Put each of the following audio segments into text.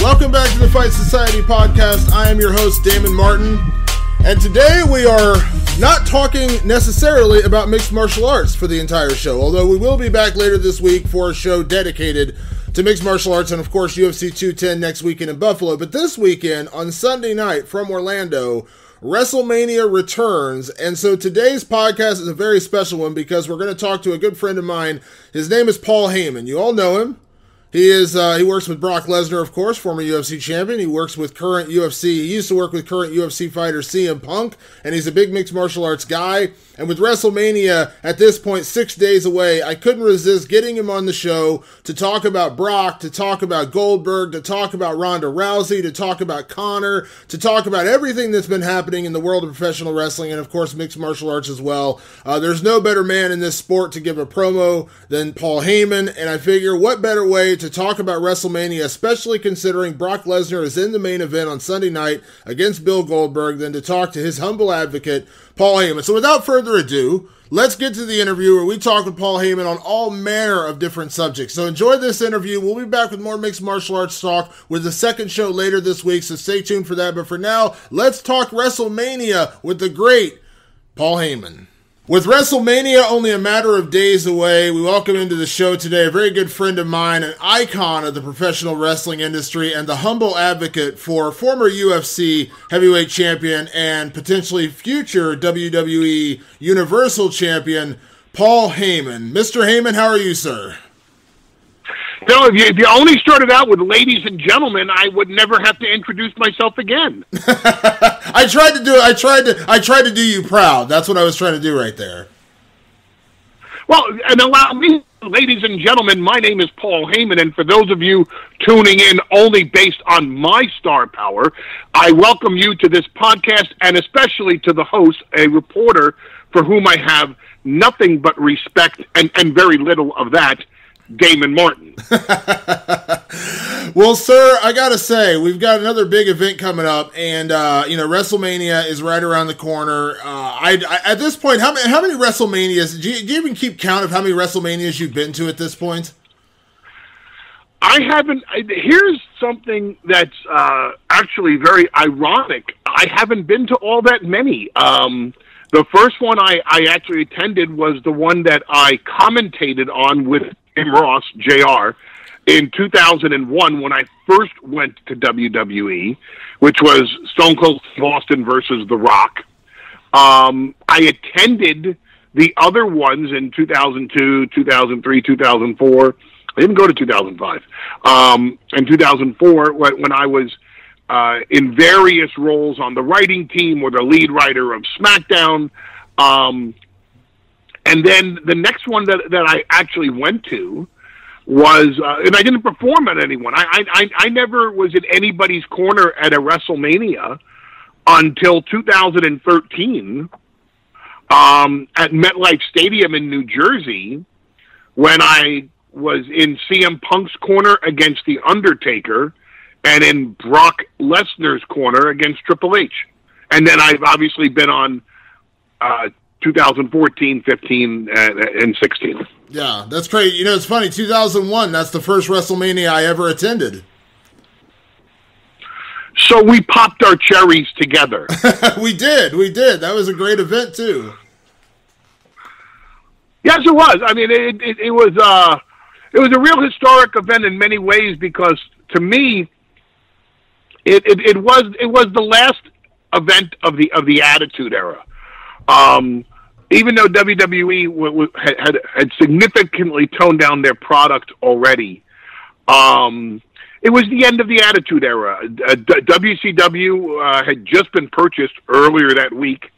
Welcome back to the Fight Society podcast. I am your host, Damon Martin, and today we are not talking necessarily about mixed martial arts for the entire show, although we will be back later this week for a show dedicated to mixed martial arts and, of course, UFC 210 next weekend in Buffalo. But this weekend, on Sunday night from Orlando, WrestleMania returns, and so today's podcast is a very special one because we're going to talk to a good friend of mine. His name is Paul Heyman. You all know him. He works with Brock Lesnar, of course, former UFC champion. He works with he used to work with current UFC fighter CM Punk, and he's a big mixed martial arts guy. And with WrestleMania at this point 6 days away, I couldn't resist getting him on the show to talk about Brock, to talk about Goldberg, to talk about Ronda Rousey, to talk about Conor, to talk about everything that's been happening in the world of professional wrestling and, of course, mixed martial arts as well. There's no better man in this sport to give a promo than Paul Heyman, and I figure what better way to talk about WrestleMania, especially considering Brock Lesnar is in the main event on Sunday night against Bill Goldberg, than to talk to his humble advocate, Paul Heyman. So without further ado, let's get to the interview where we talk with Paul Heyman on all manner of different subjects. So enjoy this interview. We'll be back with more mixed martial arts talk with the second show later this week, so stay tuned for that. But for now, let's talk WrestleMania with the great Paul Heyman. With WrestleMania only a matter of days away, we welcome into the show today a very good friend of mine, an icon of the professional wrestling industry, and the humble advocate for former UFC heavyweight champion and potentially future WWE Universal Champion, Paul Heyman. Mr. Heyman, how are you, sir? No, if you only started out with ladies and gentlemen, I would never have to introduce myself again. I tried to do you proud. That's what I was trying to do right there. Well, and allow me, ladies and gentlemen, my name is Paul Heyman, and for those of you tuning in only based on my star power, I welcome you to this podcast, and especially to the host, a reporter for whom I have nothing but respect and very little of that, Damon Martin. Well, sir, I gotta say, we've got another big event coming up, and WrestleMania is right around the corner. At this point, how many WrestleManias? Do you even keep count of how many WrestleManias you've been to at this point? I haven't. Here's something that's actually very ironic. I haven't been to all that many. The first one I actually attended was the one that I commentated on with Tim Ross, JR, in 2001 when I first went to WWE, which was Stone Cold Steve Austin versus The Rock. I attended the other ones in 2002, 2003, 2004. I didn't go to 2005. In 2004, when I was in various roles on the writing team or the lead writer of SmackDown. And then the next one that I actually went to was, and I didn't perform at anyone. I never was in anybody's corner at a WrestleMania until 2013 at MetLife Stadium in New Jersey when I was in CM Punk's corner against The Undertaker and in Brock Lesnar's corner against Triple H. And then I've obviously been on 2014, 15, and 16. Yeah, that's great. You know, it's funny, 2001, that's the first WrestleMania I ever attended. So we popped our cherries together. We did. That was a great event, too. Yes, it was. I mean, it was a real historic event in many ways because, to me, it was the last event of the Attitude Era. Even though WWE had significantly toned down their product already, it was the end of the Attitude Era. WCW had just been purchased earlier that week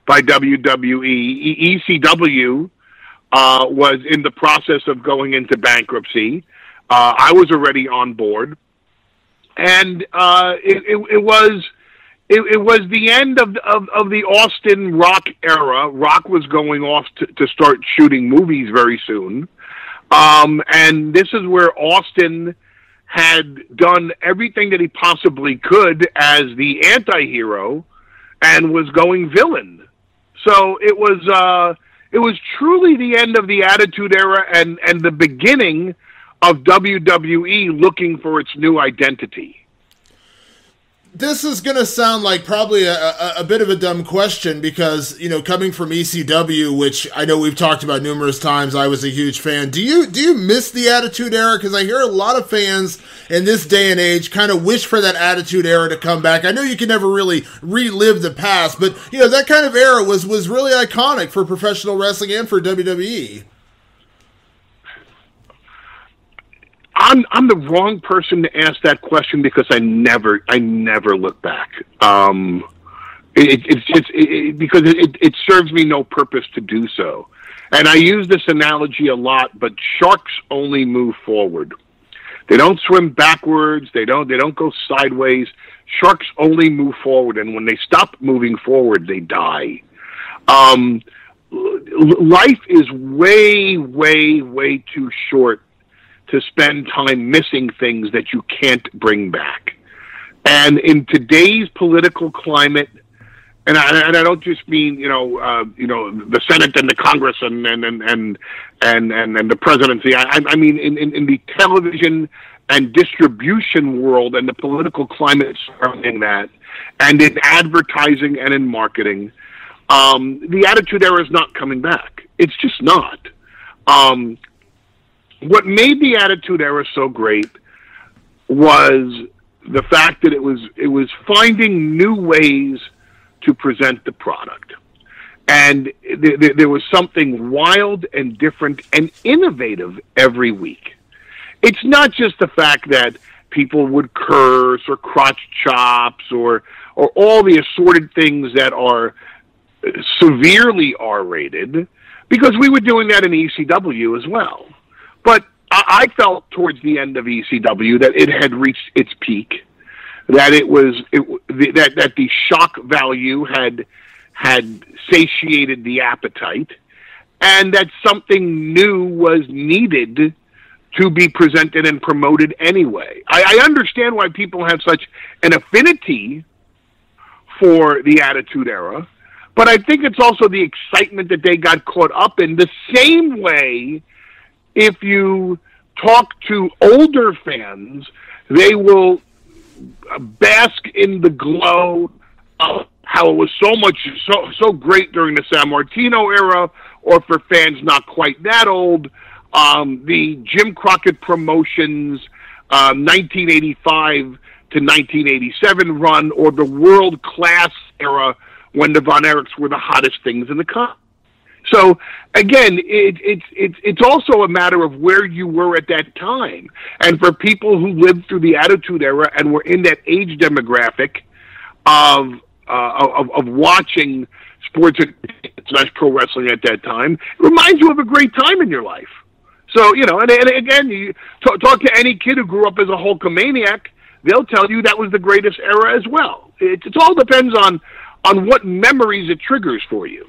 by WWE. ECW was in the process of going into bankruptcy. I was already on board, and it was the end of the Austin Rock era. Rock was going off to start shooting movies very soon. And this is where Austin had done everything that he possibly could as the anti-hero and was going villain. So it was truly the end of the Attitude Era and the beginning of WWE looking for its new identity. This is going to sound like probably a bit of a dumb question because, you know, coming from ECW, which I know we've talked about numerous times, I was a huge fan. Do you miss the Attitude Era? Because I hear a lot of fans in this day and age kind of wish for that Attitude Era to come back. I know you can never really relive the past, but, you know, that kind of era was really iconic for professional wrestling and for WWE. I'm the wrong person to ask that question because I never look back. Because it serves me no purpose to do so. And I use this analogy a lot, but sharks only move forward. They don't swim backwards. They don't go sideways. Sharks only move forward, and when they stop moving forward, they die. Life is way, way, way too short to spend time missing things that you can't bring back. And in today's political climate, and I don't just mean the Senate and the Congress and the presidency. I mean in the television and distribution world and the political climate surrounding that, and in advertising and in marketing, the Attitude Era is not coming back. It's just not. What made the Attitude Era so great was the fact that it was finding new ways to present the product. And there was something wild and different and innovative every week. It's not just the fact that people would curse or crotch chops or all the assorted things that are severely R-rated, because we were doing that in ECW as well. But I felt towards the end of ECW that it had reached its peak, that that the shock value had satiated the appetite, and that something new was needed to be presented and promoted anyway. I understand why people have such an affinity for the Attitude Era, but I think it's also the excitement that they got caught up in. The same way, if you talk to older fans, they will bask in the glow of how it was so great during the San Martino era, or for fans not quite that old, the Jim Crockett Promotions 1985 to 1987 run, or the World Class era when the Von Erichs were the hottest things in the country. So again, it's also a matter of where you were at that time. And for people who lived through the Attitude Era and were in that age demographic of watching sports and pro wrestling at that time, it reminds you of a great time in your life. So, you know, and again, you talk to any kid who grew up as a Hulkamaniac, they'll tell you that was the greatest era as well. It all depends on what memories it triggers for you.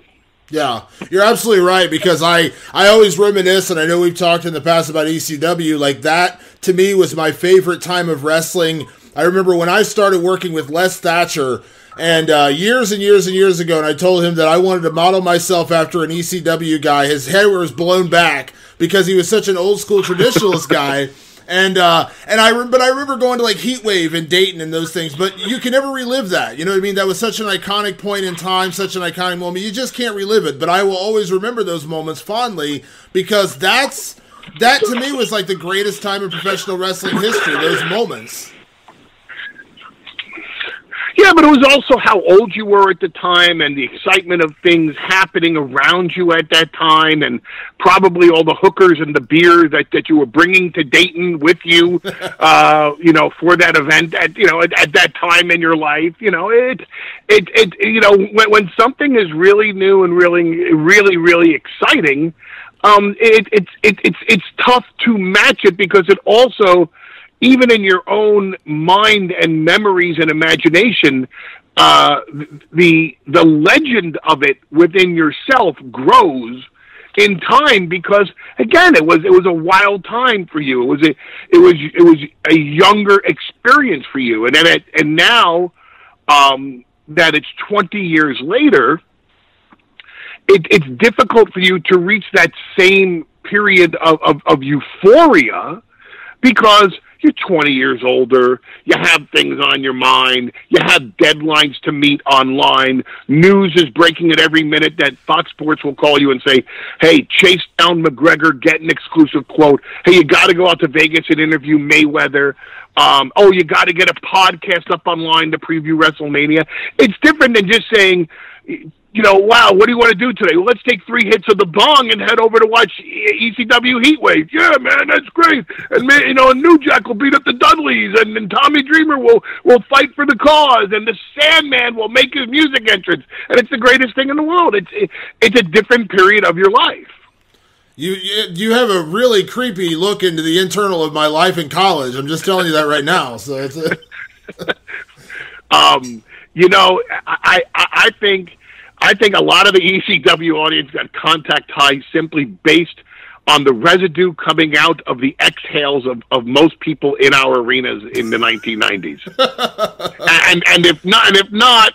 Yeah, you're absolutely right, because I always reminisce, and I know we've talked in the past about ECW, like that to me was my favorite time of wrestling. I remember when I started working with Les Thatcher, and years and years and years ago, and I told him that I wanted to model myself after an ECW guy. His hair was blown back because he was such an old school traditionalist guy. But I remember going to like Heatwave in Dayton and those things, but you can never relive that. You know what I mean? That was such an iconic point in time, such an iconic moment. You just can't relive it. But I will always remember those moments fondly, because that to me was like the greatest time in professional wrestling history, those moments. Yeah, but it was also how old you were at the time and the excitement of things happening around you at that time, and probably all the hookers and the beer that you were bringing to Dayton with you, for that event at that time in your life. When something is really new and really exciting, it's tough to match it, because it also, even in your own mind and memories and imagination, the legend of it within yourself grows in time, because again, it was a wild time for you. It was a younger experience for you, and now that it's 20 years later, it's difficult for you to reach that same period of euphoria, because you're 20 years older, you have things on your mind, you have deadlines to meet online, news is breaking at every minute that Fox Sports will call you and say, hey, chase down McGregor, get an exclusive quote, hey, you got to go out to Vegas and interview Mayweather, you got to get a podcast up online to preview WrestleMania. It's different than just saying, wow, what do you want to do today? Well, let's take 3 hits of the bong and head over to watch ECW Heatwave. Yeah, man, that's great. And, man, and New Jack will beat up the Dudleys, and Tommy Dreamer will fight for the cause, and the Sandman will make his music entrance, and it's the greatest thing in the world. It's a different period of your life. You have a really creepy look into the internal of my life in college. I'm just telling you that right now. So it's I think a lot of the ECW audience got contact high simply based on the residue coming out of the exhales of most people in our arenas in the 1990s. and if not,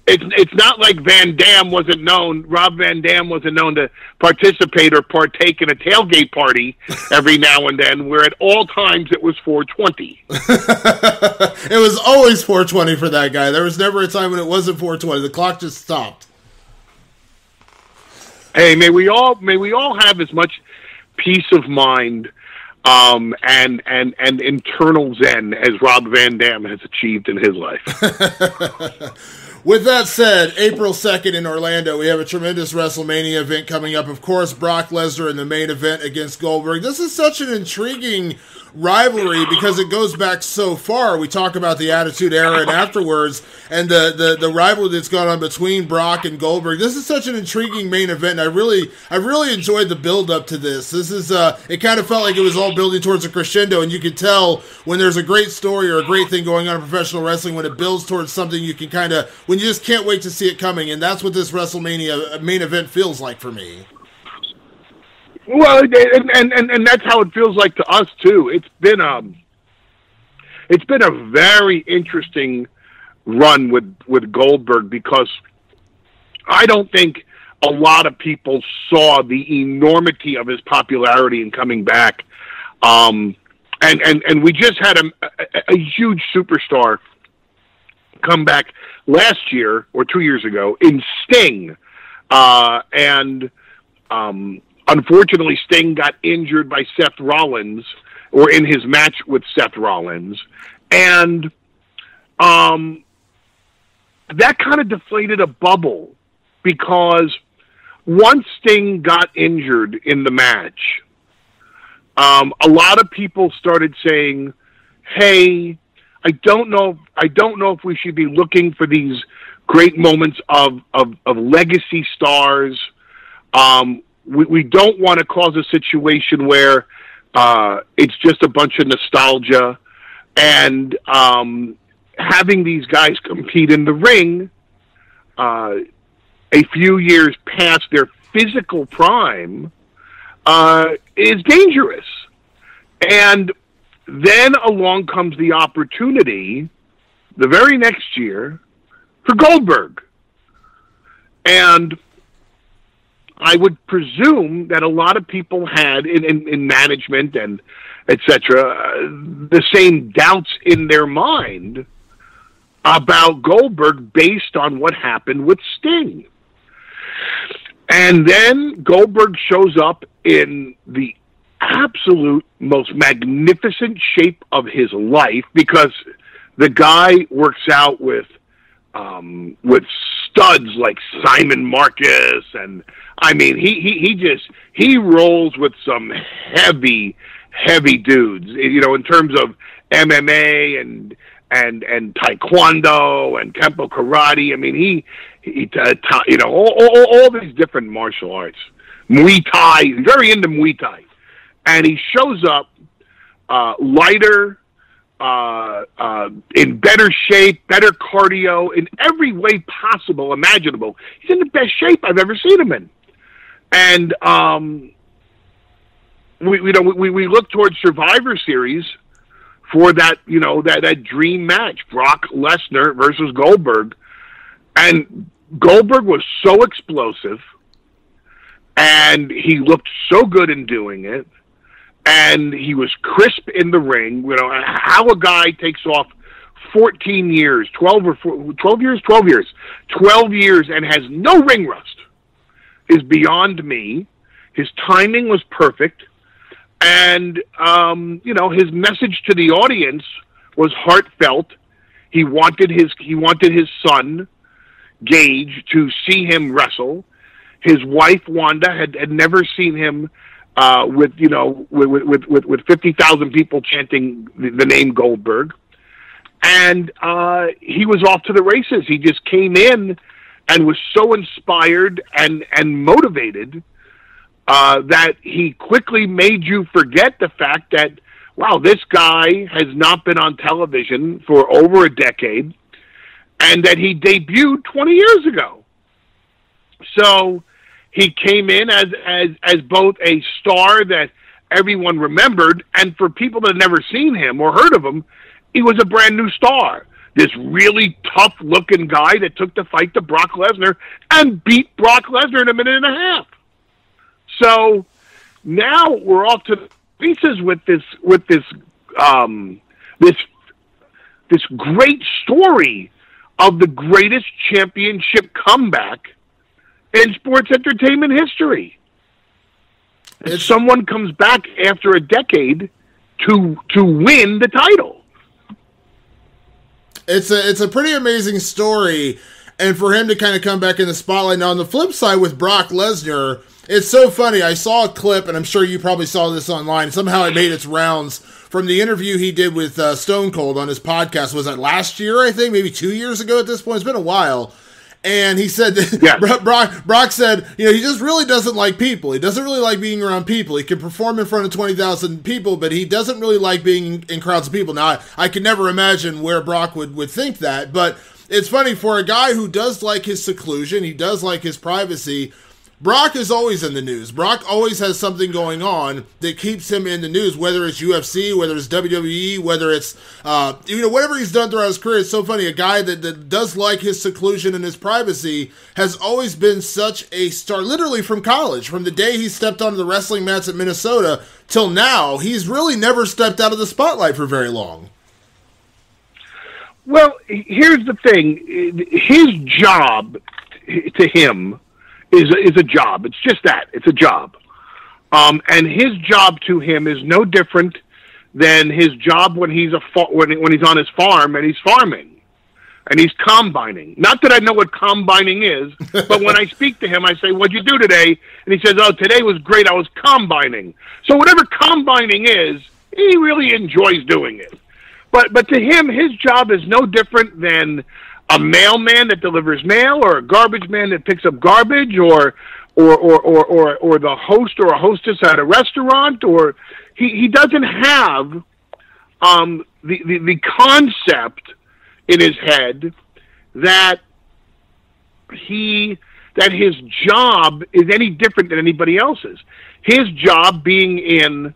it's not like Rob Van Dam wasn't known to participate or partake in a tailgate party every now and then, where at all times it was 420. It was always 420 for that guy. There was never a time when it wasn't 420. The clock just stopped. Hey, may we all have as much peace of mind and internal zen as Rob Van Dam has achieved in his life. With that said, April 2nd in Orlando, we have a tremendous WrestleMania event coming up. Of course, Brock Lesnar in the main event against Goldberg. This is such an intriguing rivalry because it goes back so far. We talk about the Attitude Era and afterwards, and the rivalry that's gone on between Brock and Goldberg. This is such an intriguing main event. I really enjoyed the build up to this. This is it kind of felt like it was all building towards a crescendo, and you could tell when there's a great story or a great thing going on in professional wrestling, when it builds towards something you can when you just can't wait to see it coming, and that's what this WrestleMania main event feels like for me. Well, and that's how it feels like to us too. It's been a very interesting run with Goldberg, because I don't think a lot of people saw the enormity of his popularity in coming back. And we just had a huge superstar come back last year or 2 years ago in Sting, unfortunately, Sting got injured by Seth Rollins, or in his match with Seth Rollins, and that kind of deflated a bubble, because once Sting got injured in the match, a lot of people started saying, "Hey, I don't know if we should be looking for these great moments of legacy stars. We don't want to cause a situation where it's just a bunch of nostalgia, and having these guys compete in the ring a few years past their physical prime is dangerous." And then along comes the opportunity the very next year for Goldberg. And I would presume that a lot of people had in management and et cetera, the same doubts in their mind about Goldberg based on what happened with Sting. And then Goldberg shows up in the absolute most magnificent shape of his life, because the guy works out with studs like Simon Marcus, and I mean he rolls with some heavy dudes, in terms of MMA and taekwondo and kempo karate. I mean he all these different martial arts, Muay Thai. He's very into Muay Thai. And he shows up lighter, in better shape, better cardio, in every way possible, imaginable. He's in the best shape I've ever seen him in. And we look towards Survivor Series for that, that dream match, Brock Lesnar versus Goldberg. And Goldberg was so explosive, and he looked so good in doing it. and he was crisp in the ring. You know, how a guy takes off 14 years, 12 years, and has no ring rust is beyond me. His timing was perfect, and you know, his message to the audience was heartfelt. He wanted his son Gage to see him wrestle. His wife Wanda had never seen him with 50,000 people chanting the name Goldberg, and he was off to the races. He just came in and was so inspired and motivated that he quickly made you forget the fact that, wow, this guy has not been on television for over a decade, and that he debuted 20 years ago. So he came in as both a star that everyone remembered, and for people that had never seen him or heard of him, he was a brand new star. This really tough-looking guy that took the fight to Brock Lesnar and beat Brock Lesnar in a minute and a half. So now we're off to the pieces with this great story of the greatest championship comeback in sports entertainment history. And someone comes back after a decade to win the title. It's a pretty amazing story, and for him to kind of come back in the spotlight. Now, on the flip side with Brock Lesnar, it's so funny. I saw a clip, and I'm sure you probably saw this online. Somehow it made its rounds from the interview he did with Stone Cold on his podcast. Was that last year, I think? Maybe 2 years ago at this point? It's been a while. And he said, yeah. Brock said, you know, he just really doesn't like people. He doesn't really like being around people. He can perform in front of 20,000 people, but he doesn't really like being in crowds of people. Now, I can never imagine where Brock would think that, but it's funny, for a guy who does like his seclusion, he does like his privacy, Brock is always in the news. Brock always has something going on that keeps him in the news, whether it's UFC, whether it's WWE, whether it's, whatever he's done throughout his career. It's so funny. A guy that does like his seclusion and his privacy has always been such a star, literally from college. From the day he stepped onto the wrestling mats at Minnesota till now, he's really never stepped out of the spotlight for very long. Well, here's the thing. His job to him is a job. It's just that. It's a job. And his job to him is no different than his job when he's when he's on his farm and he's farming and he's combining. Not that I know what combining is, but when I speak to him, I say, "What'd you do today?" And he says, "Oh, today was great. I was combining." So whatever combining is, he really enjoys doing it. But to him, his job is no different than a mailman that delivers mail, or a garbage man that picks up garbage, or the host or a hostess at a restaurant, or he doesn't have the concept in his head that his job is any different than anybody else's. His job being in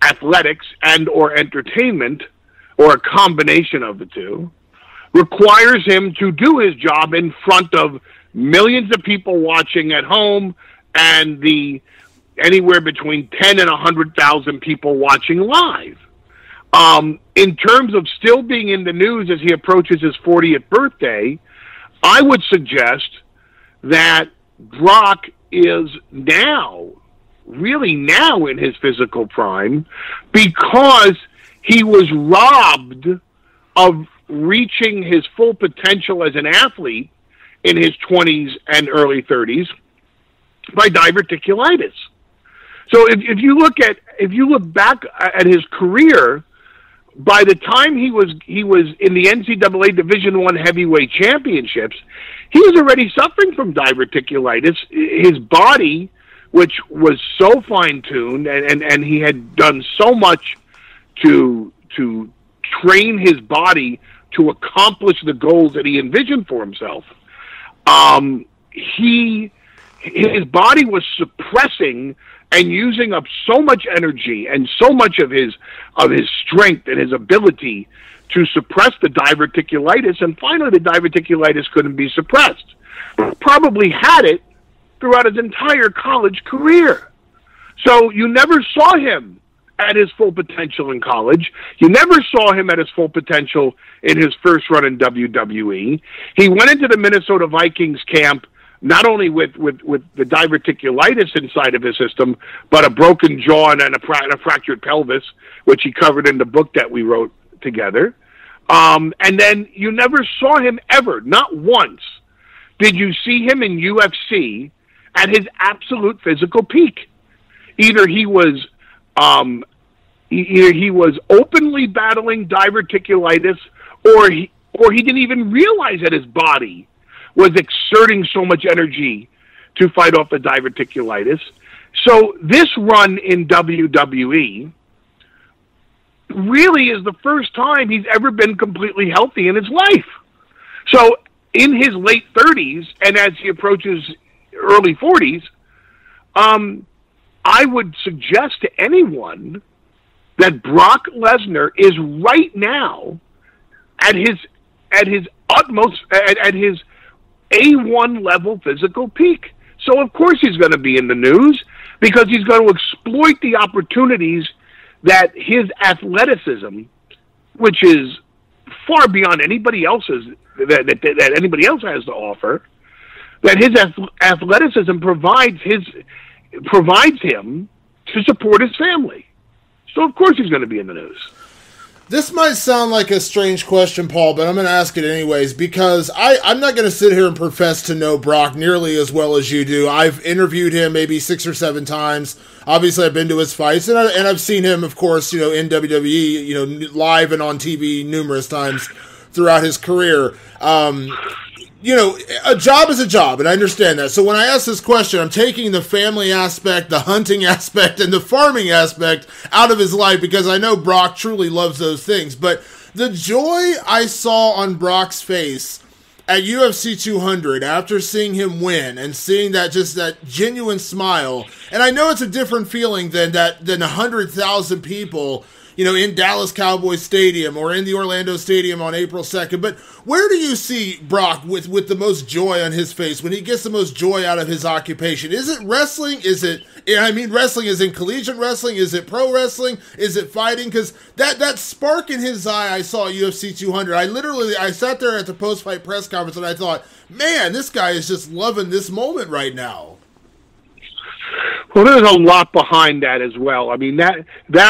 athletics and or entertainment, or a combination of the two, requires him to do his job in front of millions of people watching at home and anywhere between 10 and 100,000 people watching live. In terms of still being in the news as he approaches his 40th birthday, I would suggest that Brock is really now in his physical prime, because he was robbed of reaching his full potential as an athlete in his 20s and early 30s by diverticulitis. So if you look back at his career, by the time he was in the NCAA Division I heavyweight championships, he was already suffering from diverticulitis. His body, which was so fine-tuned, and he had done so much to train his body to accomplish the goals that he envisioned for himself, his body was suppressing and using up so much energy and so much of his strength and his ability to suppress the diverticulitis, and finally the diverticulitis couldn't be suppressed. Probably had it throughout his entire college career. So you never saw him at his full potential in college. You never saw him at his full potential in his first run in WWE. He went into the Minnesota Vikings camp not only with the diverticulitis inside of his system, but a broken jaw and a fractured pelvis, which he covered in the book that we wrote together. And then you never saw him ever, not once, did you see him in UFC at his absolute physical peak. Either he was openly battling diverticulitis, or he didn't even realize that his body was exerting so much energy to fight off the diverticulitis. So this run in WWE really is the first time he's ever been completely healthy in his life. So in his late 30s, and as he approaches early 40s, I would suggest to anyone that Brock Lesnar is right now at his utmost, at his A1 level physical peak. So of course he's going to be in the news, because he's going to exploit the opportunities that his athleticism, which is far beyond anybody else's, that anybody else has to offer, that his athleticism provides him to support his family. So of course he's going to be in the news. This might sound like a strange question, Paul, but I'm going to ask it anyways, because I'm not going to sit here and profess to know Brock nearly as well as you do. I've interviewed him maybe 6 or 7 times. Obviously, I've been to his fights, and I've seen him, of course, in WWE, live and on TV numerous times throughout his career. A job is a job, and I understand that. So when I ask this question, I'm taking the family aspect, the hunting aspect, and the farming aspect out of his life, because I know Brock truly loves those things. But the joy I saw on Brock's face at UFC 200 after seeing him win and seeing that genuine smile, and I know it's a different feeling than 100,000 people in Dallas Cowboys Stadium or in the Orlando Stadium on April 2nd. But where do you see Brock with the most joy on his face, when he gets the most joy out of his occupation? Is it wrestling? Wrestling is in collegiate wrestling? Is it pro wrestling? Is it fighting? Because that spark in his eye I saw at UFC 200, I sat there at the post-fight press conference and I thought, man, this guy is just loving this moment right now. Well, there's a lot behind that as well. I mean, that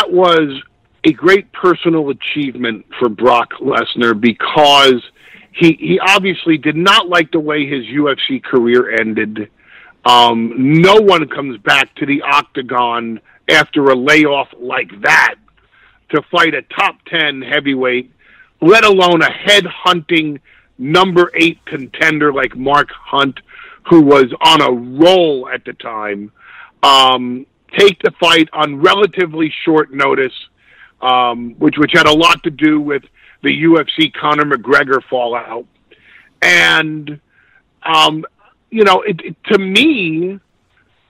was a great personal achievement for Brock Lesnar, because he obviously did not like the way his UFC career ended. No one comes back to the octagon after a layoff like that to fight a top 10 heavyweight, let alone a head-hunting number 8 contender like Mark Hunt, who was on a roll at the time, take the fight on relatively short notice, which had a lot to do with the UFC Conor McGregor fallout. And, to me,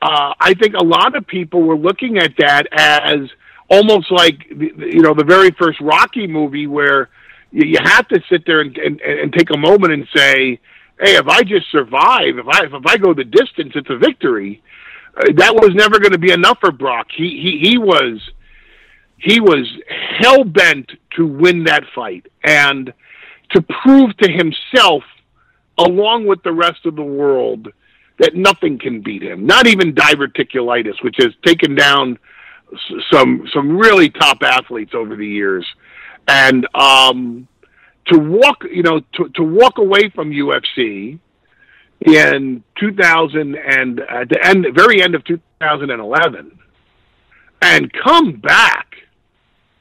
I think a lot of people were looking at that as almost like, the very first Rocky movie, where you have to sit there and take a moment and say, hey, if I just survive, if I go the distance, it's a victory. That was never going to be enough for Brock. He was hell-bent to win that fight and to prove to himself, along with the rest of the world, that nothing can beat him. Not even diverticulitis, which has taken down some really top athletes over the years. And to walk away from UFC in 2000 and at the very end of 2011, and come back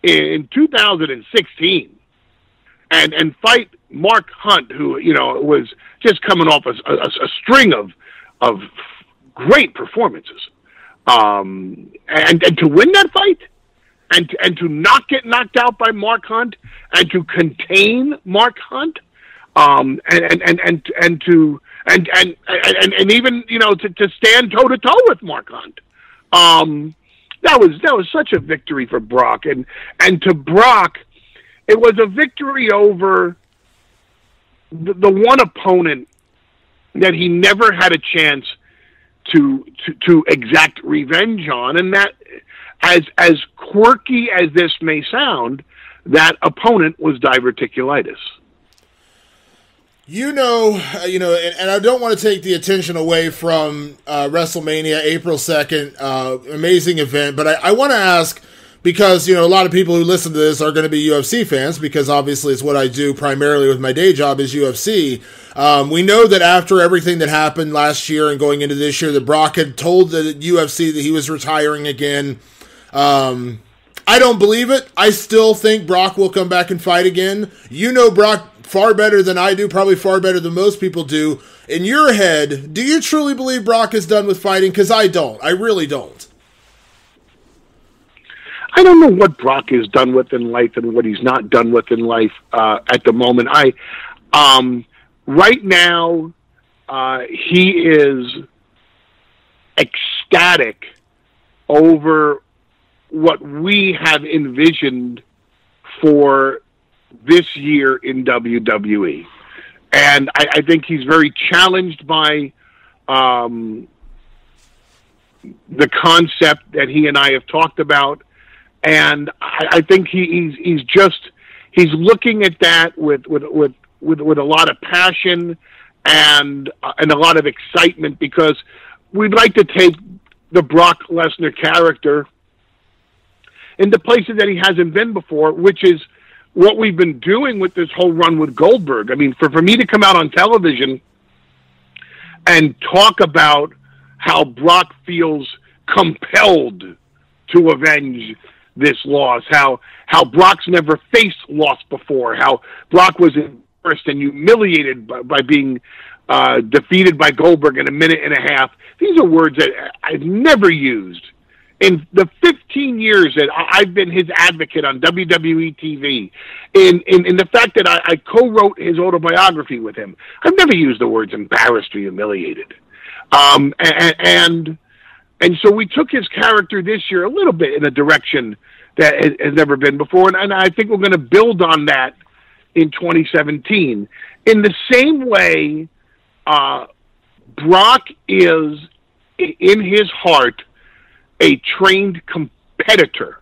in 2016 and fight Mark Hunt, who was just coming off a string of great performances, and to win that fight, and to not get knocked out by Mark Hunt, and to contain Mark Hunt, and even to stand toe to toe with Mark Hunt. That was such a victory for Brock, and to Brock, it was a victory over the one opponent that he never had a chance to exact revenge on, and as quirky as this may sound, that opponent was diverticulitis. And I don't want to take the attention away from WrestleMania, April 2nd, amazing event, but I want to ask, because, a lot of people who listen to this are going to be UFC fans, because obviously it's what I do primarily with my day job is UFC. We know that after everything that happened last year and going into this year, that Brock had told the UFC that he was retiring again. I don't believe it. I still think Brock will come back and fight again. You know Brock far better than I do, probably far better than most people do. In your head, do you truly believe Brock is done with fighting? Because I don't. I really don't. I don't know what Brock is done with in life and what he's not done with in life at the moment. Right now, he is ecstatic over what we have envisioned for this year in WWE. And I think he's very challenged by the concept that he and I have talked about. And I think he's looking at that with a lot of passion and a lot of excitement, because we'd like to take the Brock Lesnar character into places that he hasn't been before, which is what we've been doing with this whole run with Goldberg. I mean, for me to come out on television and talk about how Brock feels compelled to avenge this loss, how Brock's never faced loss before, how Brock was embarrassed and humiliated by being defeated by Goldberg in a minute and a half. These are words that I've never used in the 15 years that I've been his advocate on WWE TV, in the fact that I co-wrote his autobiography with him. I've never used the words embarrassed or humiliated. And so we took his character this year a little bit in a direction that has never been before, and I think we're going to build on that in 2017. In the same way, Brock is, in his heart, a trained competitor.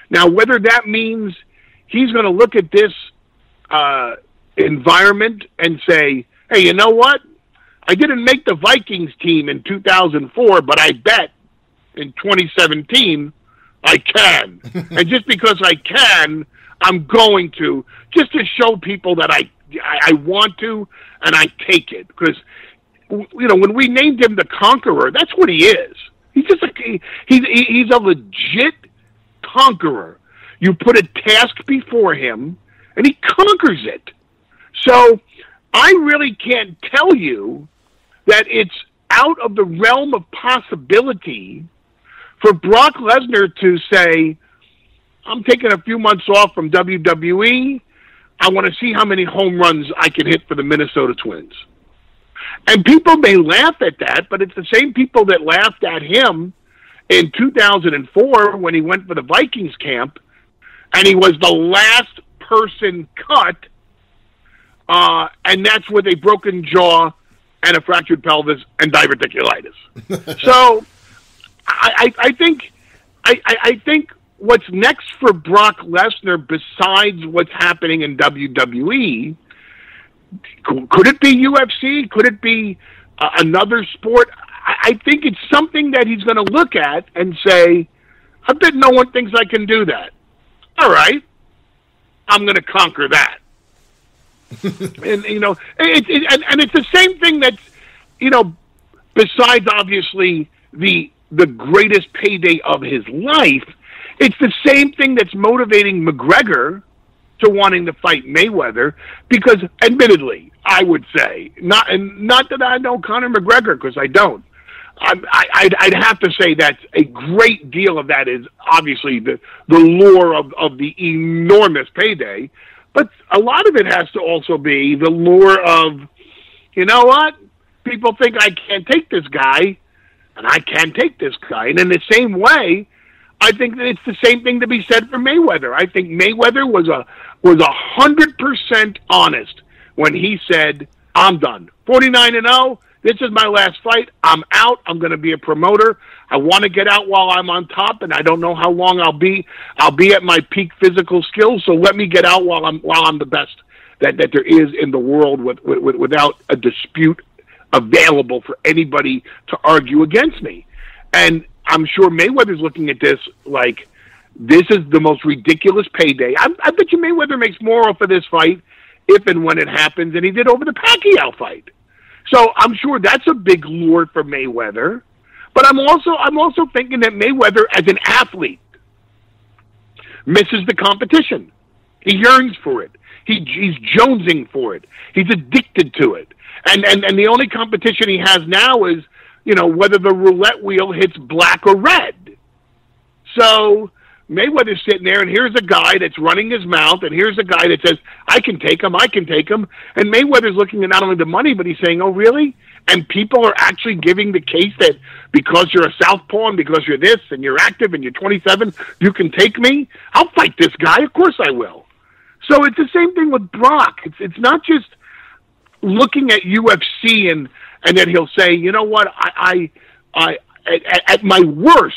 Now, whether that means he's going to look at this environment and say, hey, you know what? I didn't make the Vikings team in 2004, but I bet in 2017 I can. And just because I can, I'm going to, just to show people that I want to, and I take it. Because, when we named him the Conqueror, that's what he is. He's just he's a legit conqueror. You put a task before him, and he conquers it. So I really can't tell you that it's out of the realm of possibility for Brock Lesnar to say, I'm taking a few months off from WWE. I want to see how many home runs I can hit for the Minnesota Twins. And people may laugh at that, but it's the same people that laughed at him in 2004 when he went for the Vikings camp, and he was the last person cut, and that's with a broken jaw and a fractured pelvis and diverticulitis. So I think what's next for Brock Lesnar, besides what's happening in WWE, could it be UFC? Could it be another sport? I think it's something that he's going to look at and say, I bet no one thinks I can do that. All right, I'm going to conquer that. And it's the same thing that's, besides obviously the greatest payday of his life, it's the same thing that's motivating McGregor to wanting to fight Mayweather, because admittedly, I would say, not that I know Conor McGregor, because I don't. I'd have to say that a great deal of that is obviously the lure of the enormous payday, but a lot of it has to also be the lure of, you know what? People think I can't take this guy, and I can take this guy. And in the same way, I think that it's the same thing to be said for Mayweather. I think Mayweather was 100% honest when he said, I'm done. 49-0, This is my last fight. I'm out. I'm going to be a promoter. I want to get out while I'm on top, and I don't know how long I'll be. I'll be at my peak physical skills, so let me get out while I'm the best that there is in the world without a dispute available for anybody to argue against me. And I'm sure Mayweather's looking at this like, this is the most ridiculous payday. I bet you Mayweather makes more off of this fight if and when it happens than he did over the Pacquiao fight. So I'm sure that's a big lure for Mayweather. But I'm also thinking that Mayweather, as an athlete, misses the competition. He yearns for it. He's jonesing for it. He's addicted to it. And the only competition he has now is, whether the roulette wheel hits black or red. So Mayweather's sitting there, and here's a guy that's running his mouth, and here's a guy that says, I can take him. And Mayweather's looking at not only the money, but he's saying, oh, really? And people are actually giving the case that because you're a southpaw and because you're this and you're active and you're 27, you can take me? I'll fight this guy. Of course I will. So it's the same thing with Brock. It's not just looking at UFC and then he'll say, you know what, I at my worst,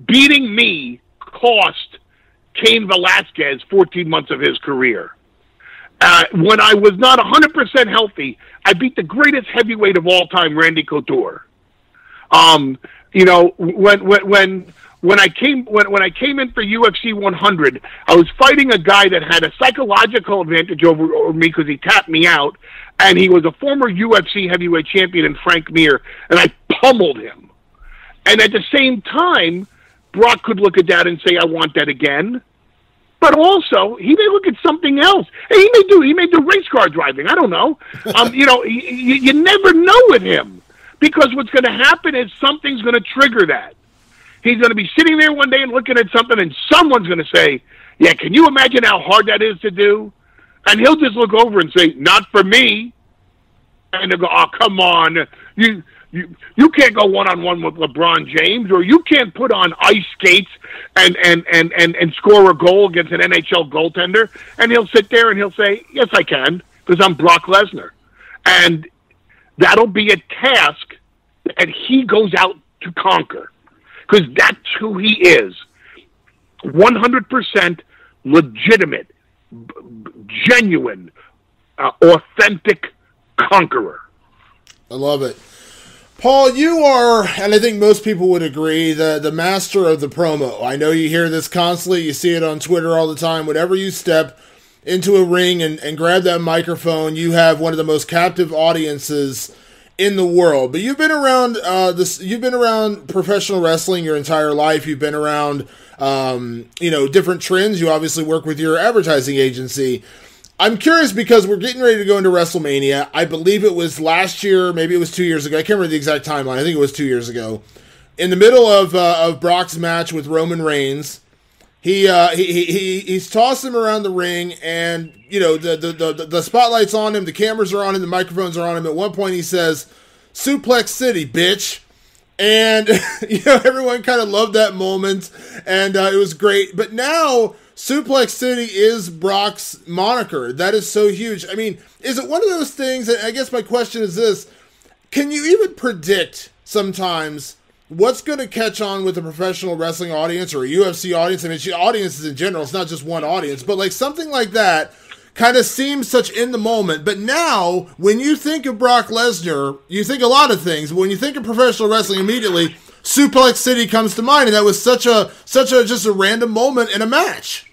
beating me cost Cain Velasquez 14 months of his career. When I was not 100% healthy, I beat the greatest heavyweight of all time, Randy Couture. When I came in for UFC 100, I was fighting a guy that had a psychological advantage over me because he tapped me out, and he was a former UFC heavyweight champion in Frank Mir, and I pummeled him. And at the same time, Brock could look at that and say, I want that again. But also, he may look at something else. Hey, he may do race car driving. I don't know. You never know with him, because what's going to happen is something's going to trigger that. He's going to be sitting there one day and looking at something, and someone's going to say, yeah, can you imagine how hard that is to do? And he'll just look over and say, not for me. And they'll go, oh, come on. You can't go one-on-one with LeBron James, or you can't put on ice skates and score a goal against an NHL goaltender. And he'll sit there and he'll say, yes, I can, because I'm Brock Lesnar. And that'll be a task that he goes out to conquer, because that's who he is. 100% legitimate, genuine, authentic conqueror. I love it. Paul, you are, and I think most people would agree, the master of the promo. I know you hear this constantly. You see it on Twitter all the time. Whenever you step into a ring and grab that microphone, you have one of the most captive audiences in the world. But you've been around You've been around professional wrestling your entire life. You've been around, different trends. You obviously work with your advertising agency. I'm curious because we're getting ready to go into WrestleMania. I believe it was last year, maybe it was 2 years ago. I can't remember the exact timeline. I think it was 2 years ago. In the middle of Brock's match with Roman Reigns, he's tossed him around the ring, and the spotlight's on him, the cameras are on him, the microphones are on him. At one point, he says, "Suplex City, bitch." And everyone kind of loved that moment, and it was great. But now, Suplex City is Brock's moniker. That is so huge. I mean, is it one of those things, and I guess my question is this, can you even predict sometimes what's going to catch on with a professional wrestling audience or a UFC audience? I mean, audiences in general, it's not just one audience, but like something like that kind of seems such in the moment. But now, when you think of Brock Lesnar, you think a lot of things. But when you think of professional wrestling, immediately Suplex City comes to mind, and that was such a just a random moment in a match.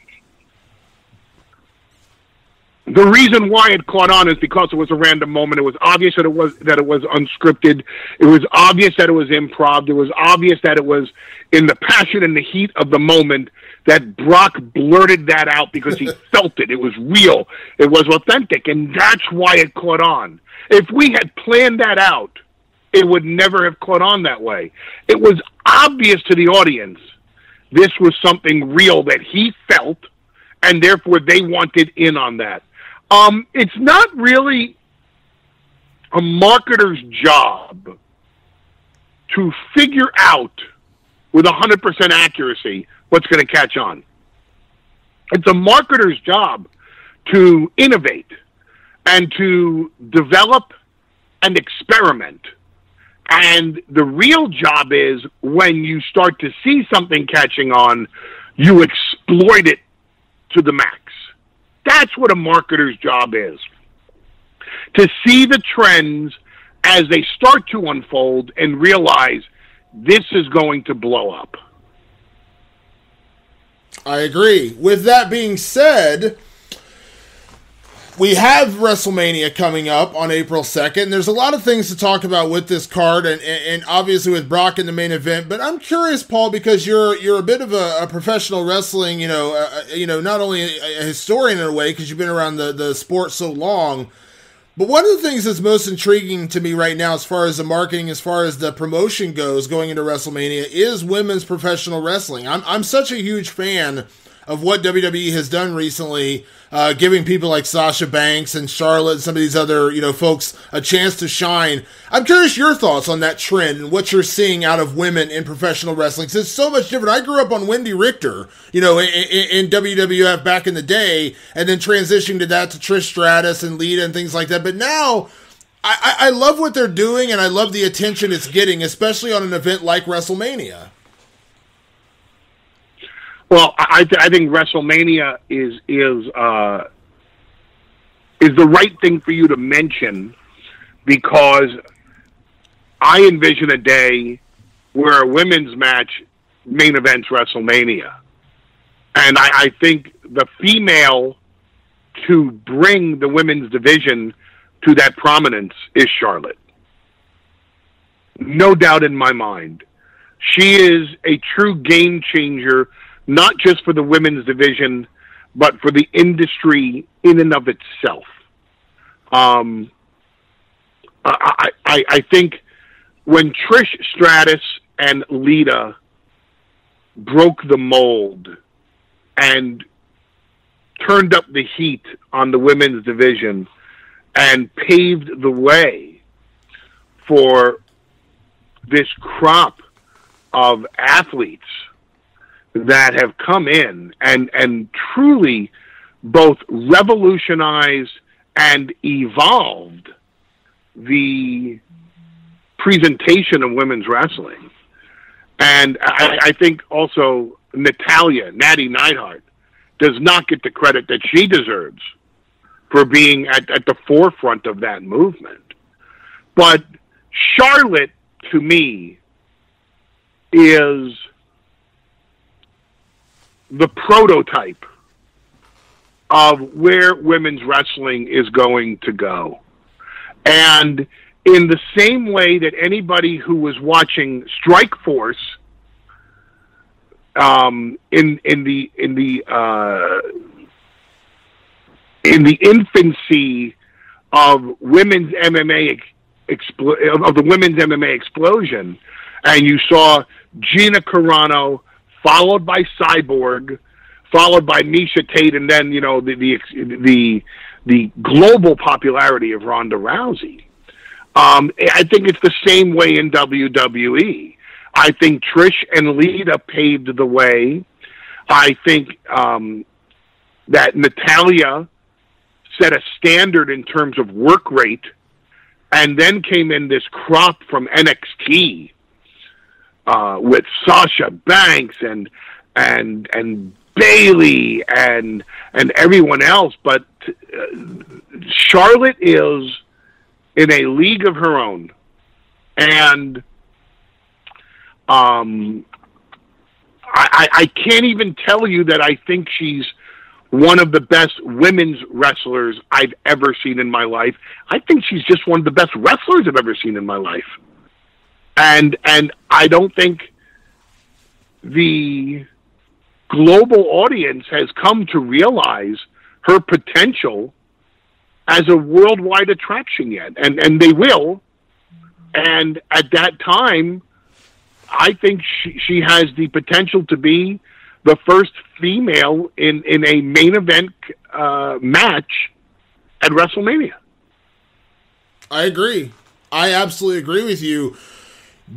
The reason why it caught on is because it was a random moment. It was obvious that it was unscripted. It was obvious that it was improv. It was obvious that it was in the passion and the heat of the moment that Brock blurted that out because he felt it. It was real. It was authentic, and that's why it caught on. If we had planned that out, it would never have caught on that way. It was obvious to the audience this was something real that he felt, and therefore they wanted in on that. It's not really a marketer's job to figure out with 100% accuracy what's going to catch on. It's a marketer's job to innovate and to develop and experiment. And the real job is when you start to see something catching on, you exploit it to the max. That's what a marketer's job is. To see the trends as they start to unfold and realize this is going to blow up. I agree. With that being said, we have WrestleMania coming up on April 2nd. There's a lot of things to talk about with this card, and obviously with Brock in the main event. But I'm curious, Paul, because you're a bit of a professional wrestling, not only a historian in a way because you've been around the sport so long. But one of the things that's most intriguing to me right now, as far as the marketing, as far as the promotion goes going into WrestleMania, is women's professional wrestling. I'm such a huge fan of what WWE has done recently, giving people like Sasha Banks and Charlotte and some of these other, folks a chance to shine. I'm curious your thoughts on that trend and what you're seeing out of women in professional wrestling. 'Cause it's so much different. I grew up on Wendy Richter, in WWF back in the day, and then transitioning to that to Trish Stratus and Lita and things like that. But now, I love what they're doing, and I love the attention it's getting, especially on an event like WrestleMania. Well, I think WrestleMania is the right thing for you to mention, because I envision a day where a women's match main events WrestleMania. And I think the female to bring the women's division to that prominence is Charlotte. No doubt in my mind. She is a true game changer, not just for the women's division, but for the industry in and of itself. I think when Trish Stratus and Lita broke the mold and turned up the heat on the women's division and paved the way for this crop of athletes that have come in and truly both revolutionized and evolved the presentation of women's wrestling. And I think also Natty Neidhart, does not get the credit that she deserves for being at the forefront of that movement. But Charlotte, to me, is the prototype of where women's wrestling is going to go. And in the same way that anybody who was watching Strikeforce in the infancy of women's MMA of the women's MMA explosion, and you saw Gina Carano followed by Cyborg, followed by Misha Tate, and then the global popularity of Ronda Rousey. I think it's the same way in WWE. I think Trish and Lita paved the way. I think that Natalya set a standard in terms of work rate, and then came in this crop from NXT with Sasha Banks and Bayley and everyone else. But Charlotte is in a league of her own, and I can't even tell you that I think she's one of the best women's wrestlers I've ever seen in my life. I think she's just one of the best wrestlers I've ever seen in my life. And I don't think the global audience has come to realize her potential as a worldwide attraction yet. And they will. And at that time, I think she has the potential to be the first female in a main event match at WrestleMania. I agree. I absolutely agree with you.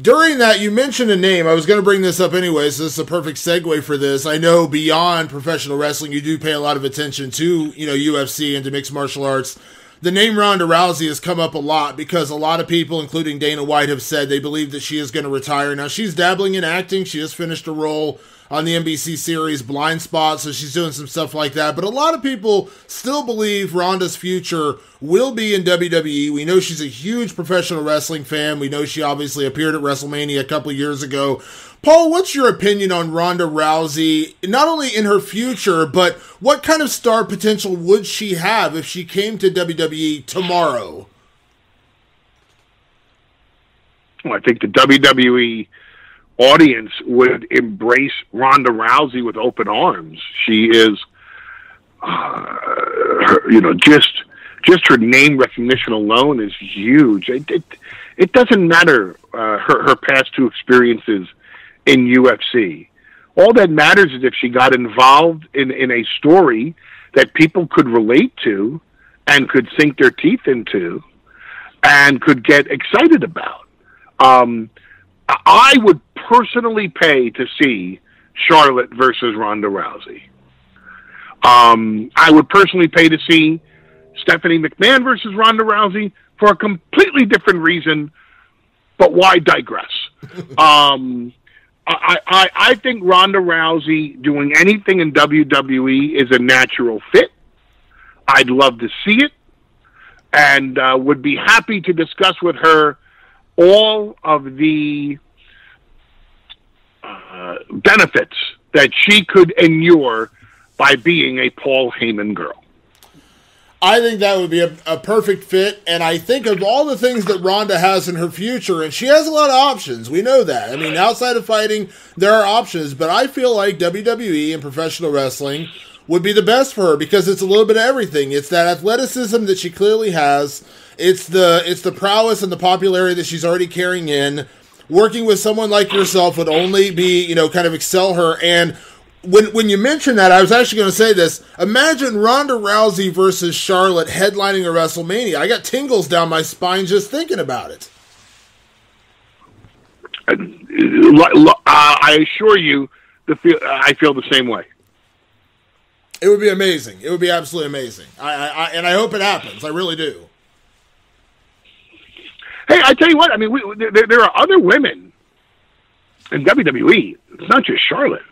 During that, you mentioned a name. I was going to bring this up anyway, so this is a perfect segue for this. I know beyond professional wrestling, you do pay a lot of attention to, UFC and to mixed martial arts. the name Ronda Rousey has come up a lot because a lot of people, including Dana White, have said they believe that she is going to retire. Now, she's dabbling in acting. She just finished a role on the NBC series Blind Spot, so she's doing some stuff like that. But a lot of people still believe Ronda's future will be in WWE. We know she's a huge professional wrestling fan. We know she obviously appeared at WrestleMania a couple years ago. Paul, what's your opinion on Ronda Rousey, not only in her future, but what kind of star potential would she have if she came to WWE tomorrow? Well, I think the WWE audience would embrace Ronda Rousey with open arms. She is, just her name recognition alone is huge. It doesn't matter her past two experiences in UFC. All that matters is if she got involved in a story that people could relate to and could sink their teeth into and could get excited about. I would personally pay to see Charlotte versus Ronda Rousey. I would personally pay to see Stephanie McMahon versus Ronda Rousey for a completely different reason, but why digress? I think Ronda Rousey doing anything in WWE is a natural fit. I'd love to see it, and would be happy to discuss with her all of the benefits that she could inure by being a Paul Heyman girl. I think that would be a perfect fit, and I think of all the things that Ronda has in her future, and she has a lot of options. We know that. I mean, outside of fighting, there are options, but I feel like WWE and professional wrestling would be the best for her because it's a little bit of everything. It's that athleticism that she clearly has. It's the prowess and the popularity that she's already carrying in. Working with someone like yourself would only be, kind of excel her. And when you mentioned that, I was actually going to say this. Imagine Ronda Rousey versus Charlotte headlining a WrestleMania. I got tingles down my spine just thinking about it. I assure you, I feel the same way. It would be amazing. It would be absolutely amazing. And I hope it happens. I really do. Hey, I tell you what. I mean, there are other women in WWE. It's not just Charlotte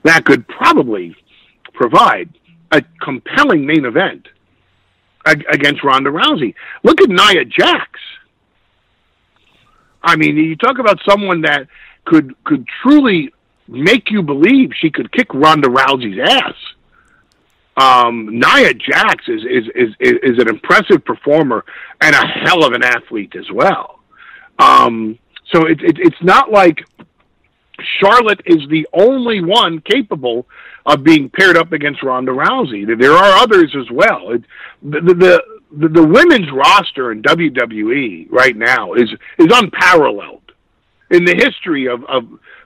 that could probably provide a compelling main event against Ronda Rousey. Look at Nia Jax. I mean, you talk about someone that could truly make you believe she could kick Ronda Rousey's ass. Nia Jax is an impressive performer and a hell of an athlete as well. So it's not like Charlotte is the only one capable of being paired up against Ronda Rousey. There are others as well. The women's roster in WWE right now is unparalleled in the history of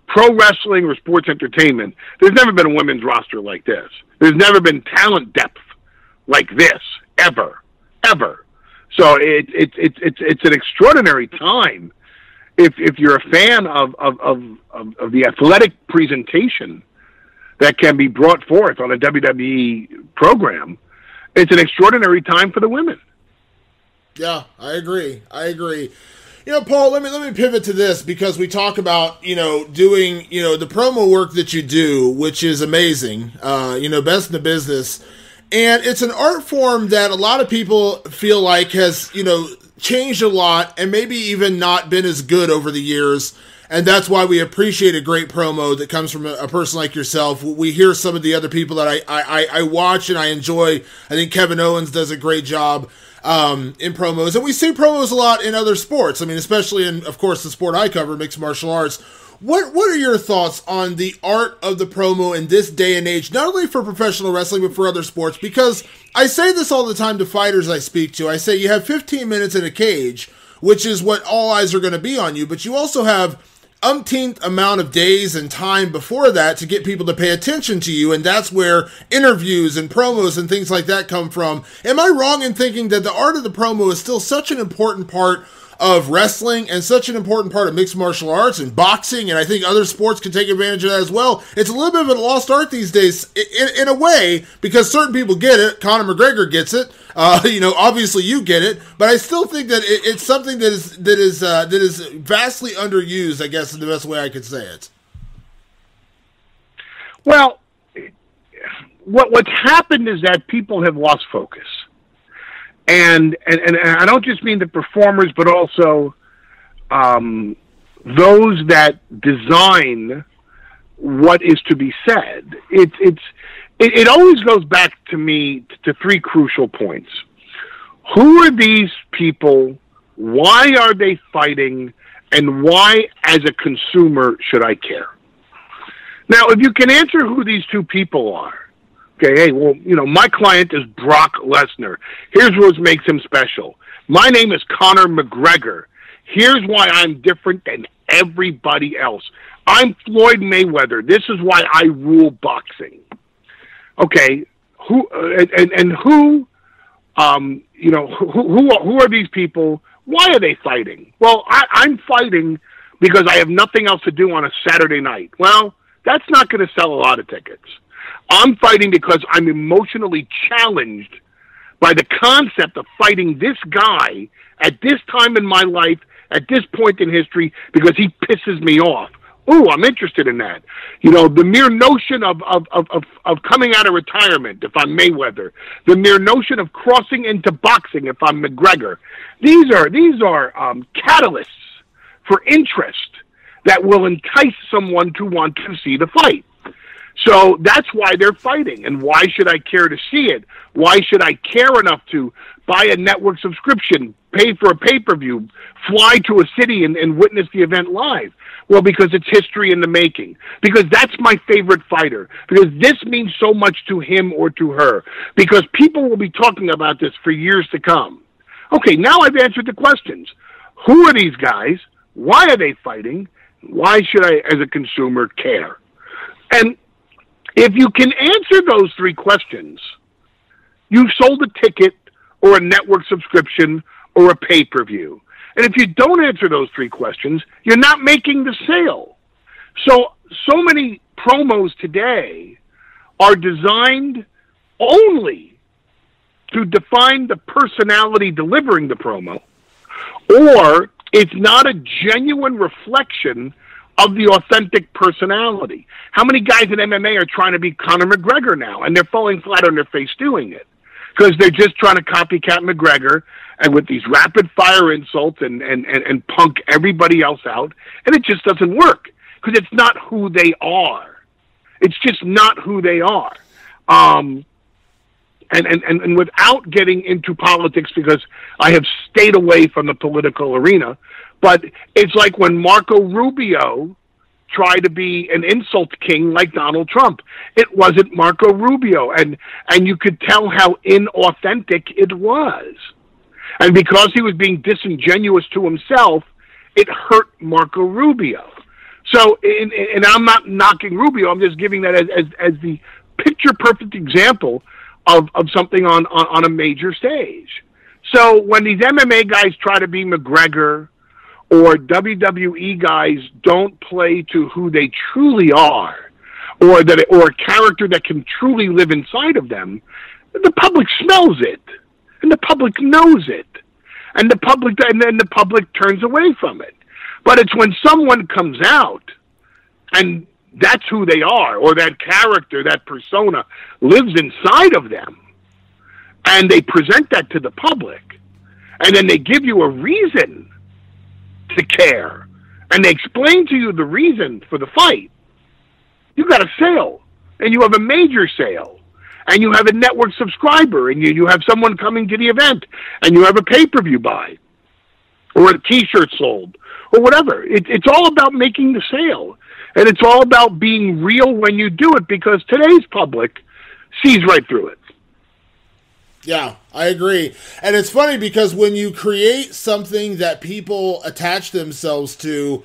pro wrestling or sports entertainment. There's never been a women's roster like this. There's never been talent depth like this ever. So it's an extraordinary time if you're a fan of the athletic presentation that can be brought forth on a WWE program. It's an extraordinary time for the women. Yeah, I agree. Paul, let me pivot to this because we talk about, doing, the promo work that you do, which is amazing, best in the business. And it's an art form that a lot of people feel like has, changed a lot and maybe even not been as good over the years. And that's why we appreciate a great promo that comes from a person like yourself. We hear some of the other people that I watch and I enjoy. I think Kevin Owens does a great job in promos. And we see promos a lot in other sports. I mean, especially in, of course, the sport I cover, mixed martial arts. What are your thoughts on the art of the promo in this day and age, not only for professional wrestling, but for other sports? Because I say this all the time to fighters I speak to. I say you have 15 minutes in a cage, which is what all eyes are going to be on you, but you also have umpteenth amount of days and time before that to get people to pay attention to you, and that's where interviews and promos and things like that come from. Am I wrong in thinking that the art of the promo is still such an important part of wrestling and such an important part of mixed martial arts and boxing, and I think other sports can take advantage of that as well. It's a little bit of a lost art these days, in a way, because certain people get it. Conor McGregor gets it. Obviously you get it, but I still think that it's something that is vastly underused, I guess is the best way I could say it. Well, what's happened is that people have lost focus. And I don't just mean the performers, but also those that design what is to be said. It always goes back to me to three crucial points. Who are these people? Why are they fighting? And why, as a consumer, should I care? Now, if you can answer who these two people are, okay, hey, well, my client is Brock Lesnar. Here's what makes him special. My name is Conor McGregor. Here's why I'm different than everybody else. I'm Floyd Mayweather. This is why I rule boxing. Okay, who are these people? Why are they fighting? Well, I'm fighting because I have nothing else to do on a Saturday night. Well, that's not going to sell a lot of tickets. I'm fighting because I'm emotionally challenged by the concept of fighting this guy at this time in my life, at this point in history, because he pisses me off. Ooh, I'm interested in that. The mere notion of coming out of retirement, if I'm Mayweather, the mere notion of crossing into boxing, if I'm McGregor, these are catalysts for interest that will entice someone to want to see the fight. So that's why they're fighting. And why should I care to see it? Why should I care enough to buy a network subscription, pay for a pay-per-view, fly to a city and witness the event live? Well, because it's history in the making. Because that's my favorite fighter. Because this means so much to him or to her. Because people will be talking about this for years to come. Okay, now I've answered the questions. Who are these guys? Why are they fighting? Why should I, as a consumer, care? And if you can answer those three questions, you've sold a ticket or a network subscription or a pay-per-view. And if you don't answer those three questions, you're not making the sale. So many promos today are designed only to define the personality delivering the promo, or it's not a genuine reflection of the authentic personality. How many guys in MMA are trying to be Conor McGregor now, and they're falling flat on their face doing it? Because they're just trying to copycat McGregor, and with these rapid-fire insults and punk everybody else out, and it just doesn't work, because it's not who they are. It's just not who they are. And without getting into politics, because I have stayed away from the political arena, but it's like when Marco Rubio tried to be an insult king like Donald Trump. It wasn't Marco Rubio, and you could tell how inauthentic it was. And because he was being disingenuous to himself, it hurt Marco Rubio. So, and I'm not knocking Rubio, I'm just giving that as the picture-perfect example of something on a major stage. So when these MMA guys try to be McGregor, or WWE guys don't play to who they truly are, or a character that can truly live inside of them, the public smells it, and the public knows it, and then the public turns away from it. But it's when someone comes out, and that's who they are, or that character, that persona lives inside of them, and they present that to the public, and then they give you a reason to care, and they explain to you the reason for the fight. You got a sale, and you have a major sale, and you have a network subscriber, and you have someone coming to the event, and you have a pay-per-view buy, or a T-shirt sold, or whatever. It's all about making the sale, and it's all about being real when you do it, because today's public sees right through it. Yeah, I agree. And it's funny because when you create something that people attach themselves to,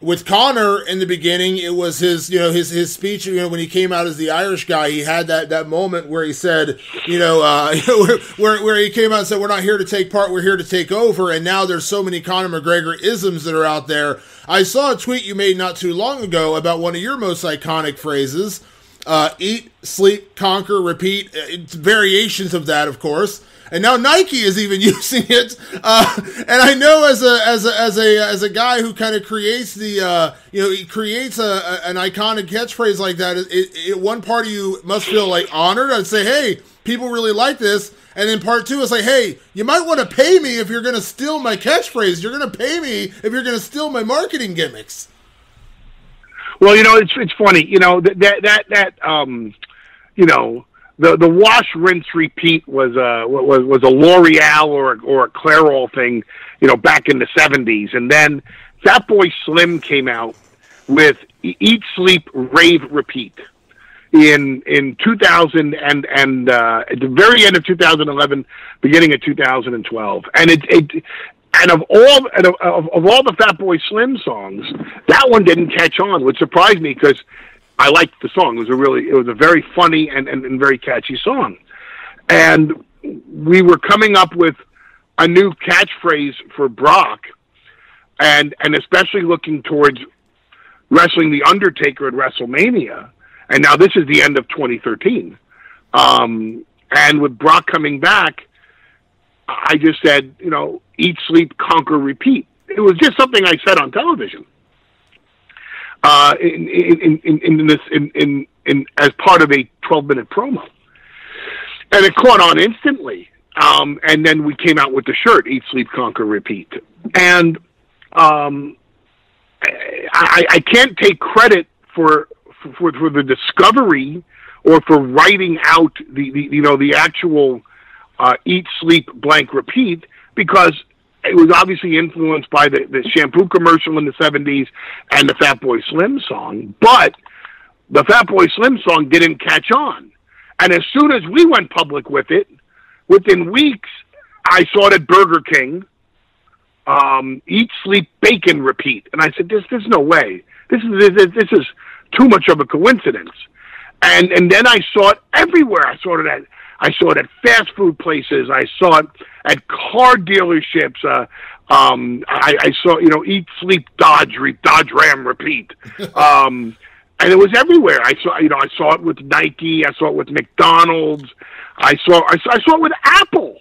with Connor in the beginning, it was his, his speech, when he came out as the Irish guy, he had that moment where he said, where he came out and said, we're not here to take part, we're here to take over. And now there's so many Conor McGregor isms that are out there. I saw a tweet you made not too long ago about one of your most iconic phrases, eat, sleep, conquer, repeat. It's variations of that, of course. And now Nike is even using it. And I know as a guy who kind of creates he creates an iconic catchphrase like that. One part of you must feel like honored. I'd say, hey, people really like this. And then part two is like, hey, you might want to pay me if you're going to steal my catchphrase. You're going to pay me if you're going to steal my marketing gimmicks. Well, it's funny, the wash, rinse, repeat was a L'Oreal or a Clairol thing, back in the 70s. And then Fatboy Slim came out with Eat, Sleep, Rave, Repeat in 2000 and at the very end of 2011, beginning of 2012. And And of all the Fatboy Slim songs, that one didn't catch on, which surprised me because I liked the song. It was a very funny and very catchy song. And we were coming up with a new catchphrase for Brock, and especially looking towards wrestling The Undertaker at WrestleMania. And now this is the end of 2013. And with Brock coming back, I just said, eat, sleep, conquer, repeat. It was just something I said on television. In as part of a 12-minute promo, and it caught on instantly. And then we came out with the shirt, Eat, Sleep, Conquer, Repeat. And I can't take credit for the discovery or for writing out the actual Eat, Sleep, Blank, Repeat, because it was obviously influenced by the shampoo commercial in the 70s and the Fatboy Slim song, but the Fatboy Slim song didn't catch on. And as soon as we went public with it, within weeks, I saw it at Burger King, Eat, Sleep, Bacon, Repeat. And I said, there's no way. This is too much of a coincidence. And then I saw it everywhere. I saw it at fast food places. I saw it at car dealerships. I saw, Eat, Sleep, Dodge, Ram, Repeat. And it was everywhere. I saw it with Nike. I saw it with McDonald's. I saw it with Apple.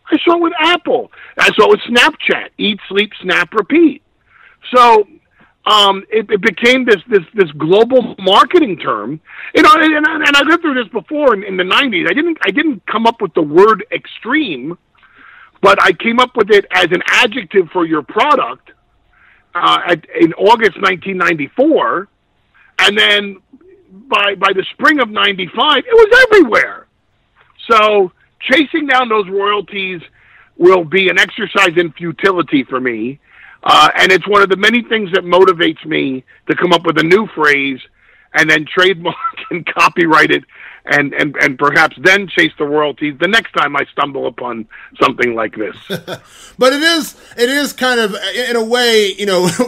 I saw it with Snapchat. Eat, Sleep, Snap, Repeat. So it became this global marketing term. And I lived through this before in the 90s. I didn't come up with the word extreme, but I came up with it as an adjective for your product in August 1994. And then by the spring of 95, it was everywhere. So chasing down those royalties will be an exercise in futility for me. And it's one of the many things that motivates me to come up with a new phrase and then trademark and copyright it and perhaps then chase the royalties the next time I stumble upon something like this. But it is kind of, in a way,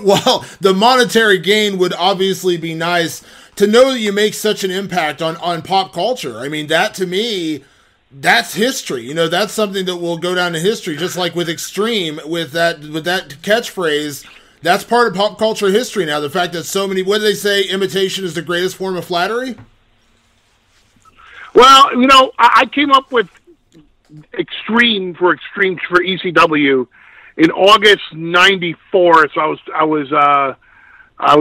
while the monetary gain would obviously be nice, to know that you make such an impact on pop culture. I mean, that to me, that's history. That's something that will go down to history, just like with Extreme, with that catchphrase. That's part of pop culture history now. The fact that so many, what do they say, imitation is the greatest form of flattery? Well, I came up with Extreme for ECW in August '94. So I was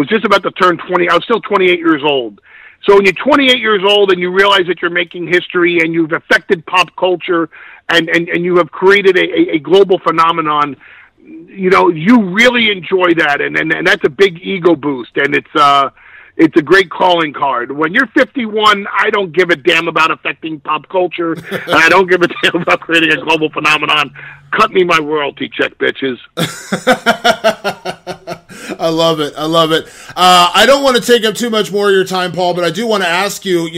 just about to turn 20. I was still 28 years old. So when you're 28 years old and you realize that you're making history and you've affected pop culture and you have created a global phenomenon, you really enjoy that, and that's a big ego boost, and it's a great calling card. When you're 51, I don't give a damn about affecting pop culture, and I don't give a damn about creating a global phenomenon. Cut me my royalty check, bitches. I love it. I don't want to take up too much more of your time, Paul, but I do want to ask you,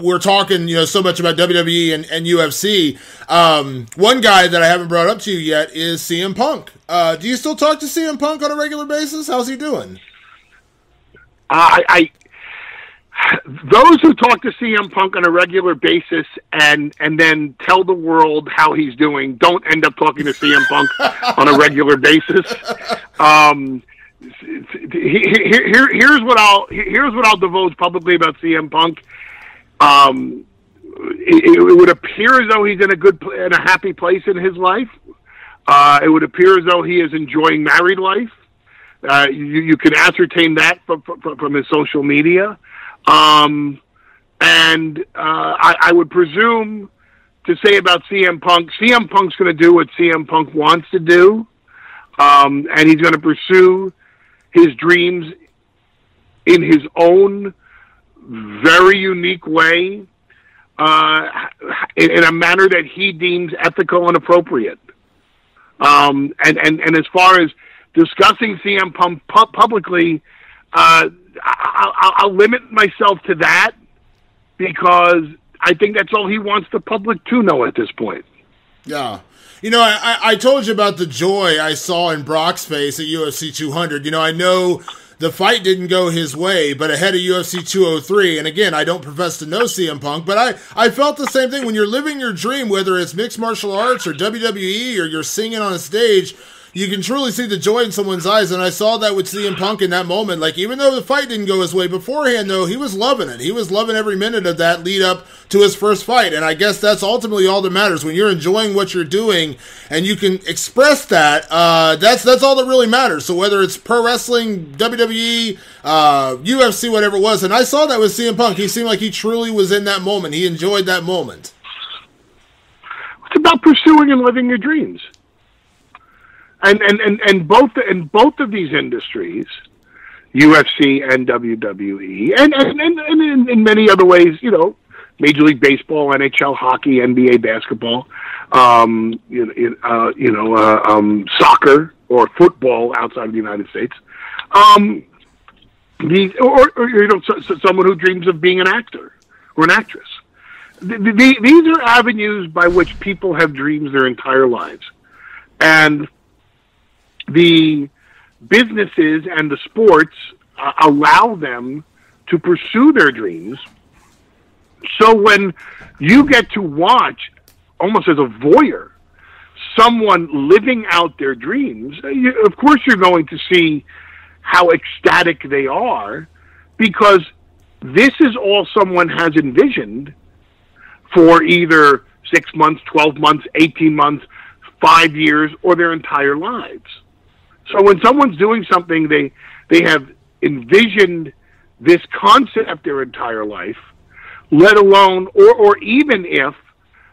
we're talking, so much about WWE and UFC. One guy that I haven't brought up to you yet is CM Punk. Do you still talk to CM Punk on a regular basis? How's he doing? I those who talk to CM Punk on a regular basis and then tell the world how he's doing don't end up talking to CM Punk on a regular basis. Here's what I'll divulge publicly about CM Punk. It would appear as though he's in a happy place in his life. It would appear as though he is enjoying married life. You can ascertain that from his social media. I would presume to say about CM Punk's going to do what CM Punk wants to do, and he's going to pursue his dreams in his own very unique way, in a manner that he deems ethical and appropriate. And as far as discussing CM Punk publicly, I'll limit myself to that because I think that's all he wants the public to know at this point. Yeah. You know, I told you about the joy I saw in Brock's face at UFC 200. You know, I know the fight didn't go his way, but ahead of UFC 203, and again, I don't profess to know CM Punk, but I felt the same thing when you're living your dream, whether it's mixed martial arts or WWE or you're singing on a stage. You can truly see the joy in someone's eyes, and I saw that with CM Punk in that moment. Like, even though the fight didn't go his way beforehand, though, he was loving it. He was loving every minute of that lead up to his first fight, and I guess that's ultimately all that matters. When you're enjoying what you're doing and you can express that, that's all that really matters. So whether it's pro wrestling, WWE, UFC, whatever it was, and I saw that with CM Punk. He seemed like he truly was in that moment. He enjoyed that moment. It's about pursuing and living your dreams. And both of these industries, UFC and WWE, and in many other ways, you know, Major League Baseball, NHL, hockey, NBA basketball, soccer or football outside of the United States, someone who dreams of being an actor or an actress. These are avenues by which people have dreams their entire lives, and the businesses and the sports allow them to pursue their dreams. So when you get to watch, almost as a voyeur, someone living out their dreams, of course you're going to see how ecstatic they are, because this is all someone has envisioned for either 6 months, 12 months, 18 months, 5 years, or their entire lives. So when someone's doing something, they have envisioned this concept their entire life, let alone, or even if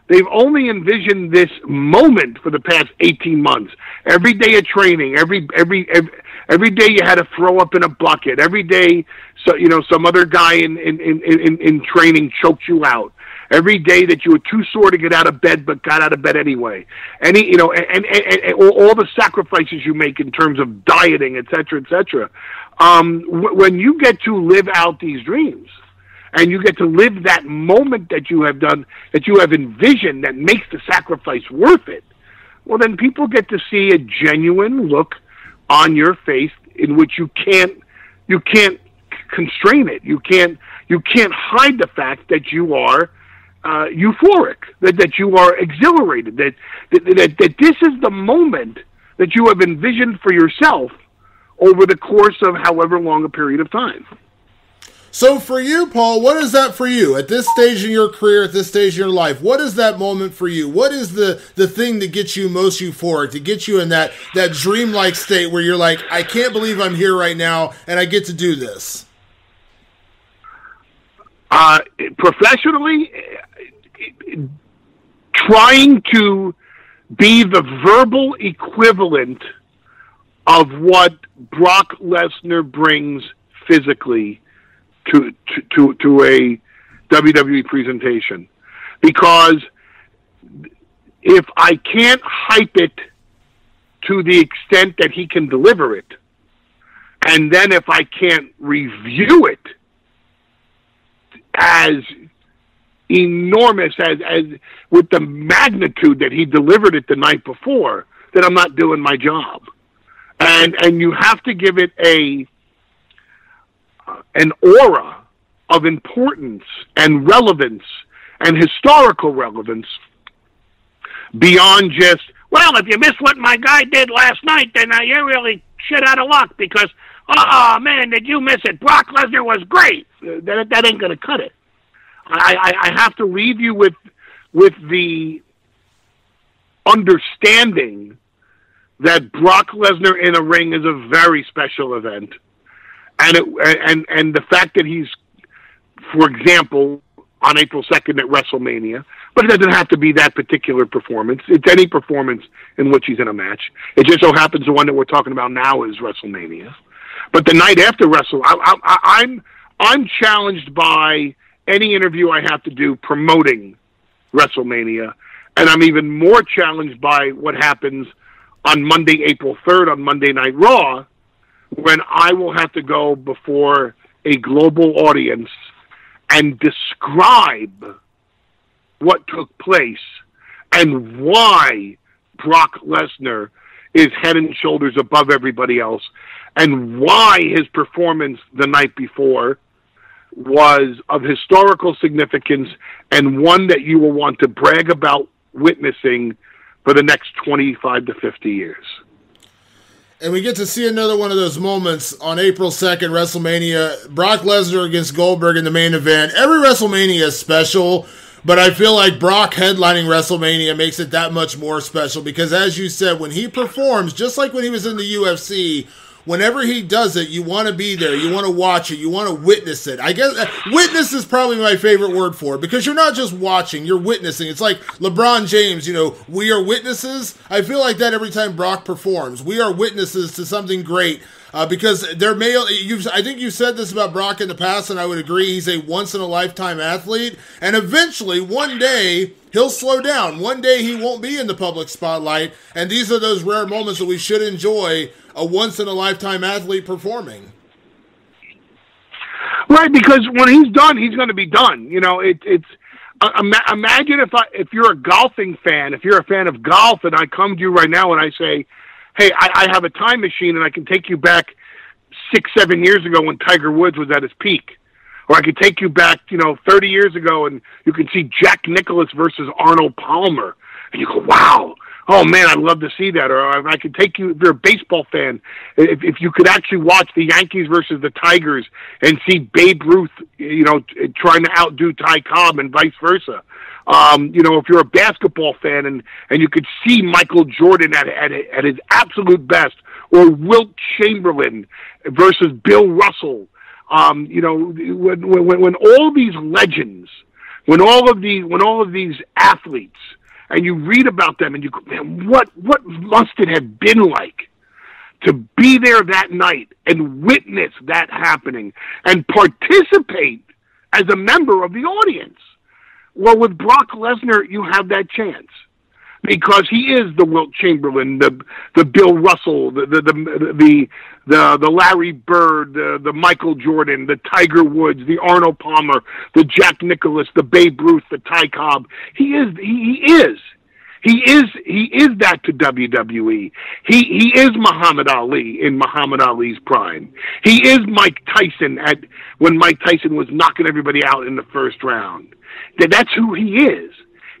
they've only envisioned this moment for the past 18 months. Every day of training, every day you had to throw up in a bucket. Every day, so you know, some other guy in training choked you out. Every day that you were too sore to get out of bed, but got out of bed anyway. And all the sacrifices you make in terms of dieting, et cetera, when you get to live out these dreams, and you get to live that moment that you have done, that you have envisioned, that makes the sacrifice worth it, well, then people get to see a genuine look on your face in which you can't constrain it. You can't hide the fact that you are euphoric, that you are exhilarated, that this is the moment that you have envisioned for yourself over the course of however long a period of time. So for you, Paul, what is that for you? At this stage in your career, at this stage in your life, what is that moment for you? What is the thing that gets you most euphoric, to get you in that dreamlike state where you're like, I can't believe I'm here right now and I get to do this? Professionally, trying to be the verbal equivalent of what Brock Lesnar brings physically to a WWE presentation. Because if I can't hype it to the extent that he can deliver it, and then if I can't review it as enormous as with the magnitude that he delivered it the night before, then I'm not doing my job. And you have to give it an aura of importance and relevance and historical relevance beyond just, well, if you missed what my guy did last night, then you're really shit out of luck because, oh, man, did you miss it? Brock Lesnar was great. That ain't going to cut it. I have to leave you with the understanding that Brock Lesnar in a ring is a very special event. And the fact that he's, for example, on April 2nd at WrestleMania, but it doesn't have to be that particular performance. It's any performance in which he's in a match. It just so happens the one that we're talking about now is WrestleMania. But the night after I'm challenged by any interview I have to do promoting WrestleMania, and I'm even more challenged by what happens on Monday, April 3rd on Monday Night Raw, when I will have to go before a global audience and describe what took place and why Brock Lesnar is head and shoulders above everybody else and why his performance the night before was of historical significance and one that you will want to brag about witnessing for the next 25 to 50 years. And we get to see another one of those moments on April 2nd, WrestleMania. Brock Lesnar against Goldberg in the main event. Every WrestleMania is special, but I feel like Brock headlining WrestleMania makes it that much more special because, as you said, when he performs, just like when he was in the UFC, whenever he does it, you want to be there. You want to watch it. You want to witness it. I guess witness is probably my favorite word for it because you're not just watching, you're witnessing. It's like LeBron James, we are witnesses. I feel like that every time Brock performs. We are witnesses to something great because I think you said this about Brock in the past, and I would agree. He's a once-in-a-lifetime athlete, and eventually, one day, he'll slow down. One day, he won't be in the public spotlight, and these are those rare moments that we should enjoy a once-in-a-lifetime athlete performing. Right, because when he's done, he's going to be done. Imagine if you're a golfing fan, if you're a fan of golf, and I come to you right now and I say, hey, I have a time machine and I can take you back 6-7 years ago when Tiger Woods was at his peak. Or I could take you back, 30 years ago and you can see Jack Nicklaus versus Arnold Palmer. And you go, wow. Oh, man, I'd love to see that. Or I could take you, if you're a baseball fan, if you could actually watch the Yankees versus the Tigers and see Babe Ruth, trying to outdo Ty Cobb and vice versa. If you're a basketball fan and you could see Michael Jordan at his absolute best, or Wilt Chamberlain versus Bill Russell, when all these legends, when all of these athletes, and you read about them and you go, man, what must it have been like to be there that night and witness that happening and participate as a member of the audience? Well, with Brock Lesnar, you have that chance because he is the Wilt Chamberlain, the Bill Russell, the Larry Bird, the Michael Jordan, the Tiger Woods, the Arnold Palmer, the Jack Nicklaus, the Babe Ruth, the Ty Cobb. He is that to WWE. He is Muhammad Ali in Muhammad Ali's prime. He is Mike Tyson when Mike Tyson was knocking everybody out in the first round. That's who he is.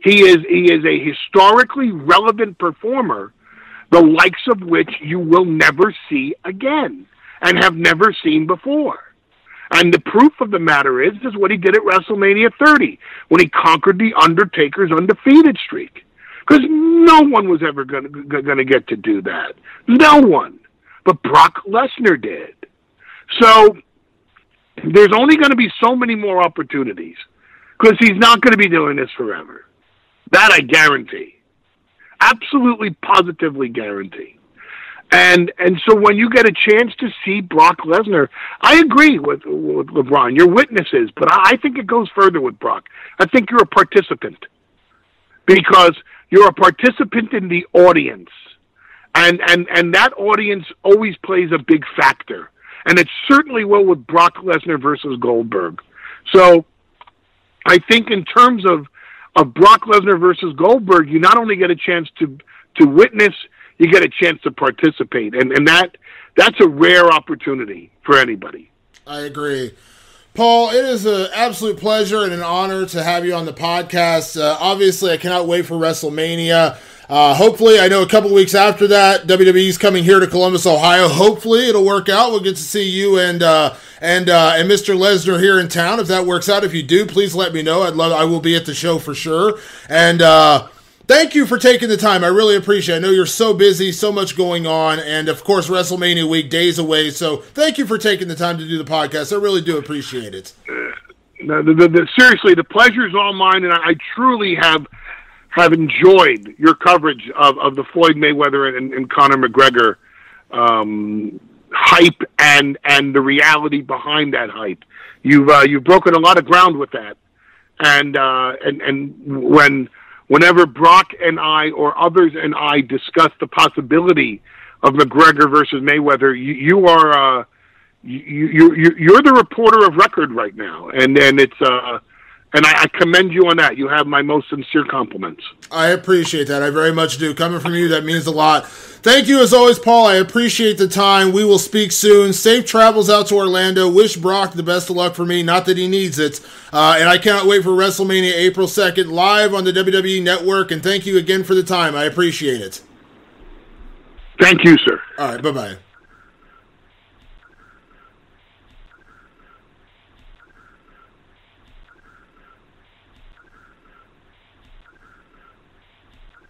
He is a historically relevant performer, the likes of which you will never see again and have never seen before. And the proof of the matter is what he did at WrestleMania 30 when he conquered The Undertaker's undefeated streak. Because no one was ever going to get to do that. No one. But Brock Lesnar did. So there's only going to be so many more opportunities because he's not going to be doing this forever. That I guarantee. Absolutely, positively guarantee. And so when you get a chance to see Brock Lesnar, I agree with LeBron. You're witnesses, but I think it goes further with Brock. I think you're a participant because you're a participant in the audience. And that audience always plays a big factor. And it certainly will with Brock Lesnar versus Goldberg. So I think in terms of Brock Lesnar versus Goldberg, you not only get a chance to witness, you get a chance to participate. And that's a rare opportunity for anybody. I agree. Paul, it is an absolute pleasure and an honor to have you on the podcast. Obviously, I cannot wait for WrestleMania. Hopefully, I know a couple weeks after that, WWE's coming here to Columbus, Ohio. Hopefully, it'll work out. We'll get to see you and Mr. Lesnar here in town. If that works out, if you do, please let me know. I will be at the show for sure. And thank you for taking the time. I really appreciate it. I know you're so busy, so much going on, and of course, WrestleMania week, days away. So thank you for taking the time to do the podcast. I really do appreciate it. Seriously, the pleasure is all mine, and I truly have enjoyed your coverage of the Floyd Mayweather and Conor McGregor hype and the reality behind that hype. You've broken a lot of ground with that, and whenever Brock and I or others and I discuss the possibility of McGregor versus Mayweather, you're the reporter of record right now, and it's and I commend you on that. You have my most sincere compliments. I appreciate that. I very much do. Coming from you, that means a lot. Thank you as always, Paul. I appreciate the time. We will speak soon. Safe travels out to Orlando. Wish Brock the best of luck for me. Not that he needs it. And I cannot wait for WrestleMania April 2nd live on the WWE Network. And thank you again for the time. I appreciate it. Thank you, sir. All right. Bye-bye.